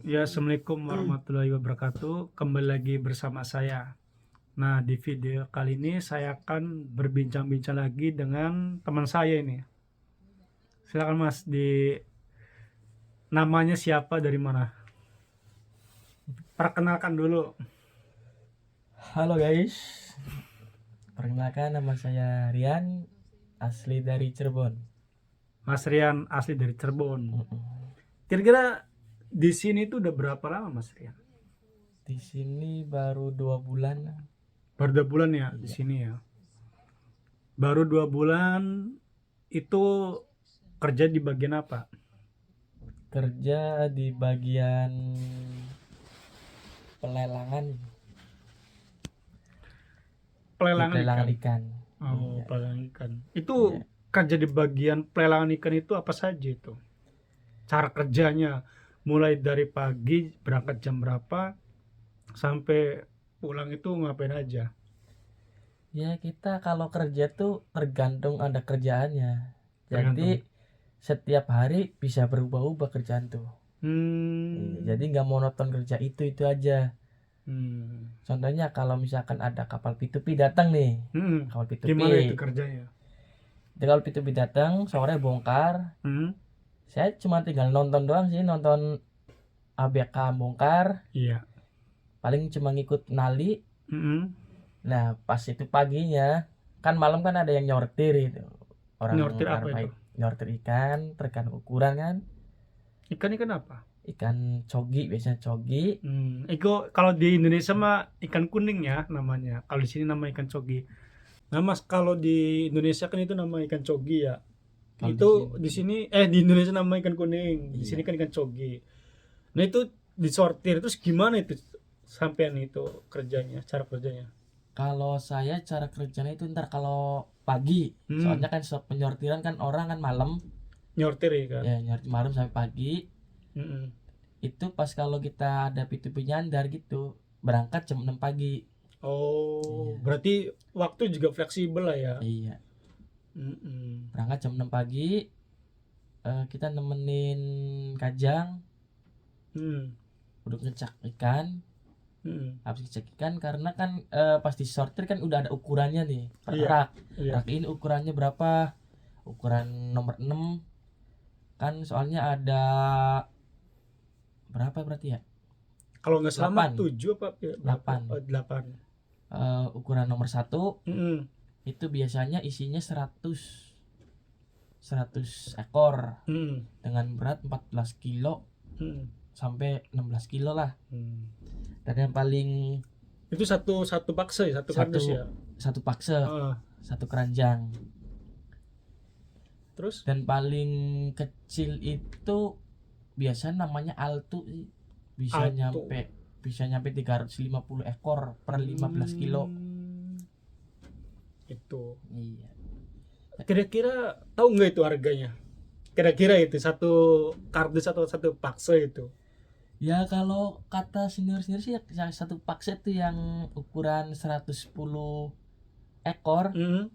Ya, Assalamualaikum warahmatullahi wabarakatuh. Kembali lagi bersama saya. Nah, di video kali ini saya akan berbincang-bincang lagi dengan teman saya ini. Silakan Mas, namanya siapa, dari mana? Perkenalkan dulu. Halo guys, perkenalkan nama saya Rian, asli dari Cirebon. Mas Rian asli dari Cirebon. Mm-mm. Kira-kira di sini tuh udah berapa lama Mas Rian? Di sini baru 2 bulan. Baru 2 bulan ya di Iya. sini ya. Baru 2 bulan itu kerja di bagian apa? Kerja di bagian pelelangan, di Pelelangan pelelangan ikan. ikan. Oh, Iya. pelelangan ikan. Itu Iya. kerja di bagian pelelangan ikan itu apa saja itu? Cara kerjanya mulai dari pagi berangkat jam berapa sampai pulang itu ngapain aja? Ya kita kalau kerja tuh tergantung ada kerjaannya. Tergantung. Jadi setiap hari bisa berubah-ubah kerjaan tuh. Iya, jadi nggak monoton kerja itu aja. Hmm. Contohnya kalau misalkan ada kapal P2P datang nih, kapal P2P. Gimana itu kerjanya? Jadi kalau P2P datang sore bongkar, Hmm. saya cuma tinggal nonton doang sih, nonton ABK bongkar, Iya. paling cuma ngikut nali. Hmm. Nah pas itu paginya kan malam kan ada yang nyortir itu, Nyortir orang apa itu? baik nyortir ikan tergantung ukuran kan, Ikan apa? ikan cogi biasanya cogi. Itu kalau di Indonesia mah ikan kuning ya namanya. Kalau di sini nama ikan cogi. Nah, Mas, kalau di Indonesia kan itu nama ikan cogi ya. Kalau Itu di sini di Indonesia nama ikan kuning, di sini iya, kan ikan cogi. Nah, itu disortir terus gimana itu sampean itu kerjanya, cara kerjanya? kalau saya cara kerjanya itu ntar kalau pagi, Hmm, soalnya kan penyortiran kan orang kan malam, nyortir ya kan. ya nyortir malam sampai pagi. Mm-mm. Itu pas kalau kita ada P2P nyandar gitu berangkat jam 6 pagi. Oh, Iya. berarti waktu juga fleksibel lah ya. Iya, Mm-mm. berangkat jam 6 pagi, kita nemenin Kajang Hmm. udah ngecek ikan. Mm-mm. Habis ngecek ikan karena kan pas disortir kan udah ada ukurannya nih per Iya, rak. iya. Rak ini ukurannya berapa, ukuran nomor 6 kan, soalnya ada berapa berarti ya, Kalau nggak salah mah 8 7 apa ya, berapa? 8. Oh, 8. Ukuran nomor 1 Mm-mm. itu biasanya isinya 100 ekor Mm-mm. dengan berat 14 kilo Mm-mm. sampai 16 kilo lah. Hmm. Dan yang paling Itu satu satu paksa ya, satu kardus ya. satu pakse, Ah, satu keranjang. terus? Dan paling kecil itu biasanya namanya altu sih. bisa Altu. nyampe bisa nyampe 350 ekor per 15 kilo. Itu. Iya. Kira-kira tahu nggak itu harganya? Kira-kira itu satu kardus atau satu paksa itu? Ya kalau kata senior-senior sih ya, satu pakse tuh yang ukuran 110 ekor.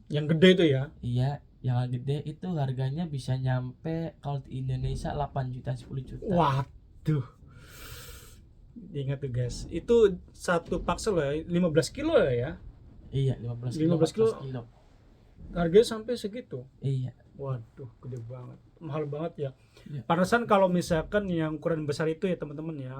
Yang gede itu ya? Iya, yang gede itu harganya bisa nyampe kalau di Indonesia 8 juta 10 juta. Waduh. Ingat tuh guys, itu satu paksa loh ya, 15 kilo lah ya. Iya, 15 kilo 15 kilo 14 kilo. harganya sampai segitu. Iya. Waduh, gede banget. Mahal banget ya. Iya. Pantesan kalau misalkan yang ukuran besar itu ya teman-teman ya,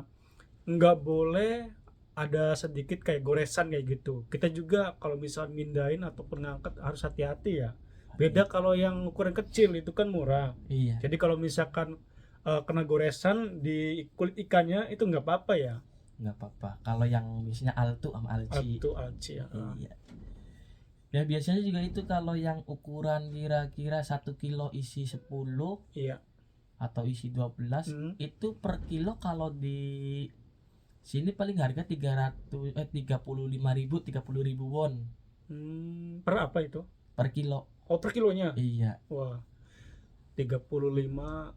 nggak boleh ada sedikit kayak goresan kayak gitu. Kita juga kalau misal mindahin ataupun ngangkat harus hati-hati ya. Beda kalau yang ukuran kecil itu kan murah. Iya, Jadi kalau misalkan kena goresan di kulit ikannya itu nggak apa-apa ya. nggak apa-apa. Kalau yang biasanya altu sama alci. Atau alci ya. Iya. Ya biasanya juga itu kalau yang ukuran kira-kira 1 kilo isi 10 Iya. atau isi 12 itu per kilo kalau di sini paling harga 35.000 30.000 won Per apa itu? per kilo. Oh, per kilonya. Iya, Wah, 35.000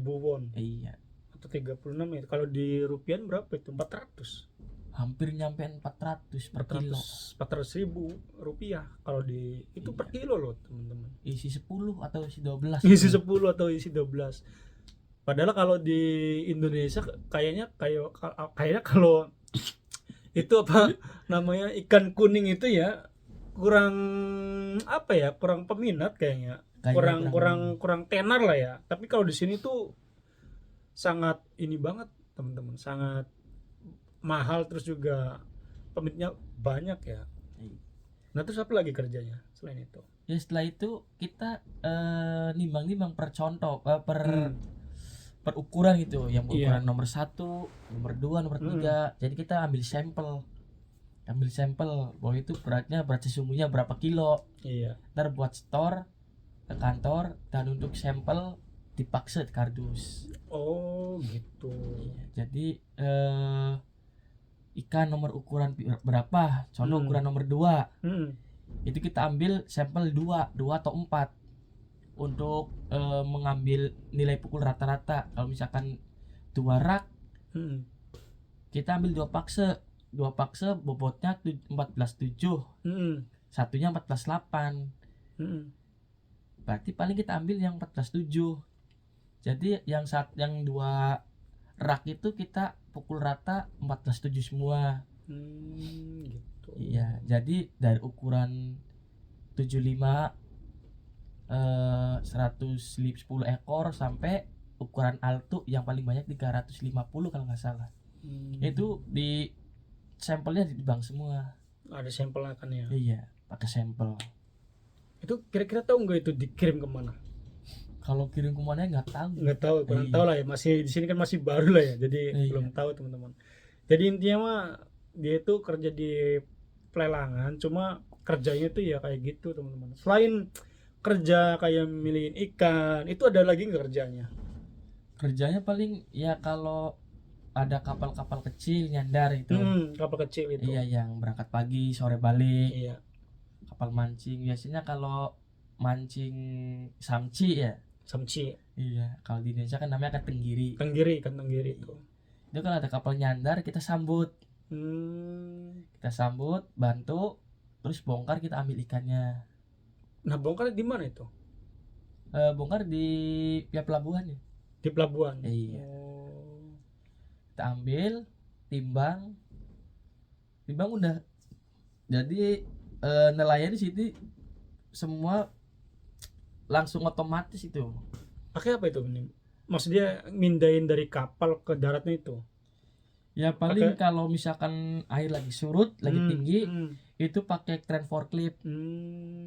won iya. atau 36 ya. Kalau di rupiah berapa itu? 400. Hampir nyampe 400 per kilo. 400.000 rupiah kalau di itu per kilo loh teman-teman. Isi 10 atau isi 12. Isi 10 atau isi 12. Padahal kalau di Indonesia kayaknya kalau itu apa namanya ikan kuning itu ya kurang apa ya, kurang peminat kayaknya. Kayaknya Kurang kurang. kurang kurang tenar lah ya. Tapi kalau di sini tuh sangat ini banget, teman-teman. Sangat mahal, terus juga peminatnya banyak ya. Nah, terus apa lagi kerjanya selain itu? Ya setelah itu kita nimbang-nimbang per contoh, per per ukuran gitu, yang Iya. ukuran nomor 1, nomor 2, nomor 3. Jadi kita ambil sampel bahwa itu berat sesungguhnya berapa kilo, Iya. ntar buat store ke kantor, dan untuk sampel dipaksa di kardus. Oh, gitu. Iya, jadi ikan nomor ukuran berapa, contoh ukuran nomor 2, Hmm. itu kita ambil sampel 2 atau 4 untuk mengambil nilai pukul rata-rata. Kalau misalkan 2 rak, Hmm. kita ambil 2 paksa bobotnya 14,7, Hmm. satunya 14,8, Hmm. berarti paling kita ambil yang 14,7. Jadi yang 2 rak itu kita pukul rata 14,7 semua. Gitu. Iya, jadi dari ukuran 75 110 ekor sampai ukuran altu yang paling banyak 350 kalau nggak salah. Itu di sampelnya di bank semua. Ada sampelnya kan ya. Iya, pakai sampel. Itu kira-kira tahu nggak itu dikirim kemana? Kalau kirim kemana nggak tahu. Nggak tahu, kurang Iya. tahu lah ya. Masih di sini kan masih baru lah ya, jadi Iya. belum tahu teman-teman. Jadi intinya mah dia itu kerja di pelelangan, cuma kerjanya tuh ya kayak gitu teman-teman. Selain kerja kayak milihin ikan, itu ada lagi nggak kerjanya? Kerjanya paling ya kalau ada kapal-kapal kecil nyandar itu. Kapal kecil itu. Iya, yang berangkat pagi sore balik. Iya. Kapal mancing biasanya kalau mancing samci ya. Samci. Iya, kalau di Indonesia kan namanya kan tenggiri. Ikan tenggiri itu. Itu kalau ada kapal nyandar kita sambut. Kita sambut, bantu, terus bongkar, kita ambil ikannya. Nah, bongkar di mana itu? Bongkar di pihak pelabuhan ya. Di pelabuhan. Iya. Oh. Kita ambil, timbang udah. Jadi nelayan di sini semua langsung otomatis itu. Pakai apa itu? Maksudnya mindahin dari kapal ke daratnya itu? Ya paling kalau misalkan air lagi surut, lagi tinggi, itu pakai kren forklift.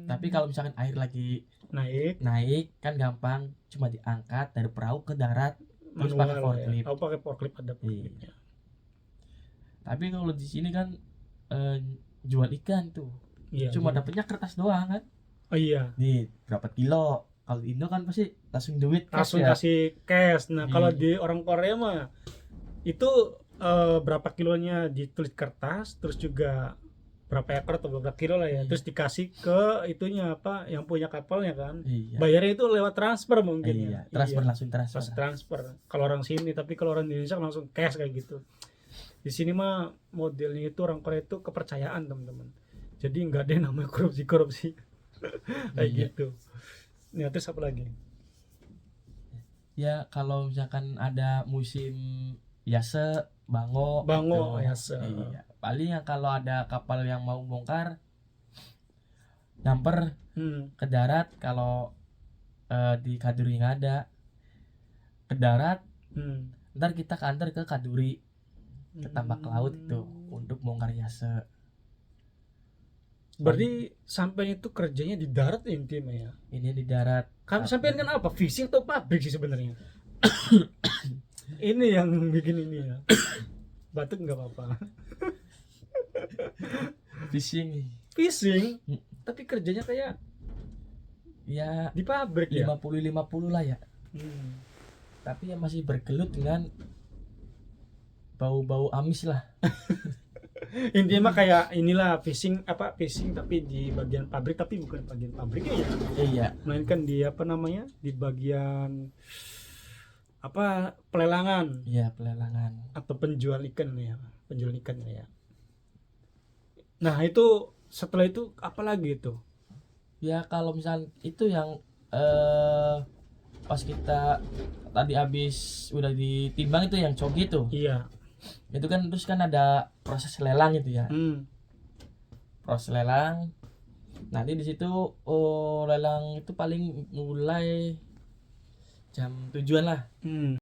Tapi kalau misalkan air lagi naik kan gampang, cuma diangkat dari perahu ke darat, terus pakai forklift. Aku pakai forklift, ada forkliftnya. Tapi kalau di sini kan jual ikan tuh, cuma dapatnya kertas doang kan. Oh iya. Nih berapa kilo? Kalau di Indo kan pasti langsung duit cash, langsung ya. Kasih cash. Nah kalau di orang Korea mah itu berapa kilonya ditulis kertas, terus juga berapa ekor atau berapa kilo lah ya, terus dikasih ke itunya apa yang punya kapalnya kan. Bayarnya itu lewat transfer mungkin ya. Langsung transfer kalau orang sini. Tapi kalau orang Indonesia langsung cash kayak gitu. Di sini mah modelnya itu orang Korea itu kepercayaan teman-teman, jadi nggak ada yang namanya korupsi kayak gitu. Nah, terus apa lagi? Ya kalau misalkan ada musim yase, bango gitu. yase. Iya. Paling yang kalau ada kapal yang mau bongkar, nyamper ke darat. Kalau di Kaduri nggak ada, ke darat, ntar kita kantor ke Kaduri, ke tambak laut itu untuk bongkar yase. Berarti sampai itu kerjanya di darat intinya ya? Ini di darat. Sampai kan apa? Fishing atau pabrik sih sebenarnya? Ini yang bikin ini ya. Batuk nggak apa-apa. Fishing. Tapi kerjanya kayak ya di pabrik 50-50 lah ya. Tapi ya masih bergelut dengan bau-bau amis lah. Intinya mah kayak inilah fishing tapi di bagian pabrik, tapi bukan bagian pabriknya ya. Iya. Melainkan di apa namanya? Di bagian apa, pelelangan. Iya, pelelangan. Atau penjual ikan ya. Nah, itu setelah itu apa lagi itu? Ya kalau misal itu yang pas kita tadi habis udah ditimbang itu yang cogi tuh. Iya. Itu kan terus kan ada proses lelang gitu ya. Proses lelang. Nanti di situ lelang itu paling mulai jam 7-an lah.